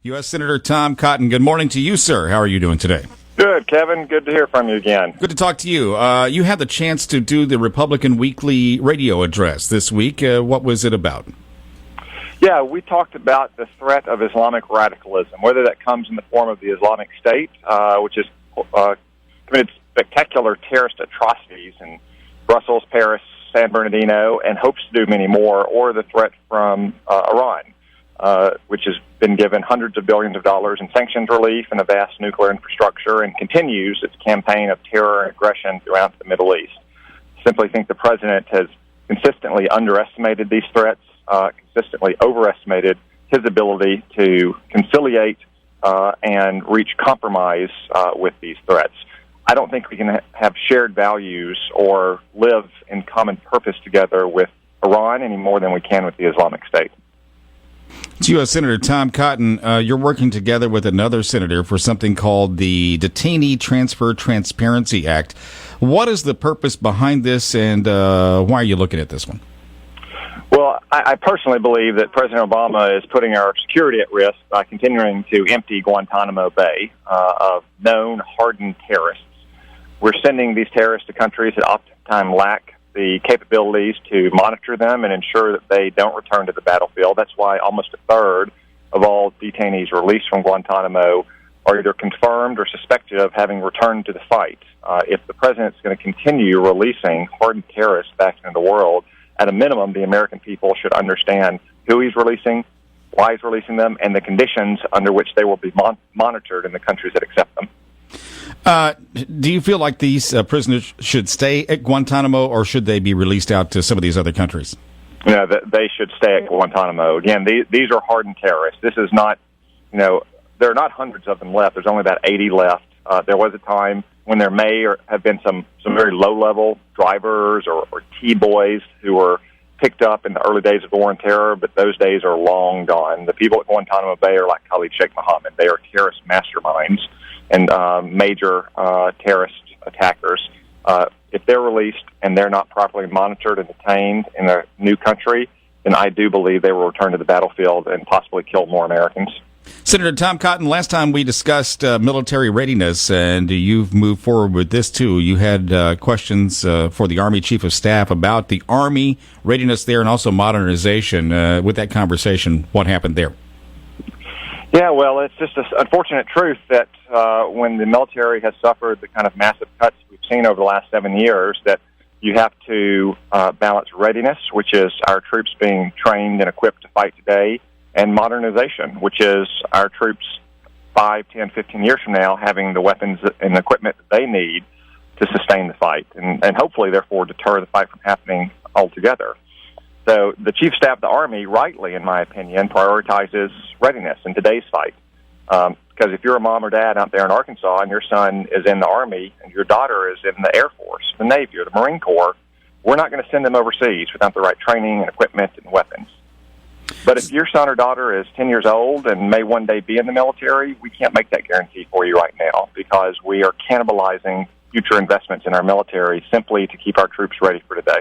U.S. Senator Tom Cotton, good morning to you, sir. How are you doing today? Good, Kevin. Good to hear from you again. Good to talk to you. You had the chance to do the Republican Weekly radio address this week. What was it about? Yeah, we talked about the threat of Islamic radicalism, whether that comes in the form of the Islamic State, which has committed spectacular terrorist atrocities in Brussels, Paris, San Bernardino, and hopes to do many more, or the threat from Iran, which has been given hundreds of billions of dollars in sanctions relief and a vast nuclear infrastructure and continues its campaign of terror and aggression throughout the Middle East. Simply think the president has consistently underestimated these threats, consistently overestimated his ability to conciliate and reach compromise with these threats. I don't think we can have shared values or live in common purpose together with Iran any more than we can with the Islamic State. It's U.S. Senator Tom Cotton. You're working together with another senator for something called the Detainee Transfer Transparency Act. What is the purpose behind this, and why are you looking at this one? Well, I personally believe that President Obama is putting our security at risk by continuing to empty Guantanamo Bay of known hardened terrorists. We're sending these terrorists to countries that oftentimes lack the capabilities to monitor them and ensure that they don't return to the battlefield. That's why almost a third of all detainees released from Guantanamo are either confirmed or suspected of having returned to the fight. If the president's going to continue releasing hardened terrorists back into the world, at a minimum, the American people should understand who he's releasing, why he's releasing them, and the conditions under which they will be monitored in the countries that accept them. Do you feel like these prisoners should stay at Guantanamo, or should they be released out to some of these other countries? You know, they should stay at Guantanamo. Again, these are hardened terrorists. This is not, there are not hundreds of them left. There's only about 80 left. There was a time when there may have been some very low-level drivers or T-boys who were picked up in the early days of the war on terror, but those days are long gone. The people at Guantanamo Bay are like Khalid Sheikh Mohammed. They are terrorist masterminds and major terrorist attackers. If they're released and they're not properly monitored and detained in a new country, then I do believe they will return to the battlefield and possibly kill more Americans. Senator Tom Cotton, last time we discussed military readiness, and you've moved forward with this too. You had questions for the Army Chief of Staff about the Army readiness there and also modernization. With that conversation, what happened there? Yeah, well, it's just an unfortunate truth that when the military has suffered the kind of massive cuts we've seen over the last 7 years, that you have to balance readiness, which is our troops being trained and equipped to fight today, and modernization, which is our troops 5, 10, 15 years from now having the weapons and equipment that they need to sustain the fight and hopefully, therefore, deter the fight from happening altogether. So the Chief of Staff of the Army, rightly, in my opinion, prioritizes readiness in today's fight. Because if you're a mom or dad out there in Arkansas and your son is in the Army and your daughter is in the Air Force, the Navy, or the Marine Corps, we're not going to send them overseas without the right training and equipment and weapons. But if your son or daughter is 10 years old and may one day be in the military, we can't make that guarantee for you right now because we are cannibalizing future investments in our military simply to keep our troops ready for today.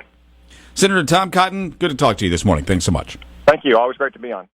Senator Tom Cotton, good to talk to you this morning. Thanks so much. Thank you. Always great to be on.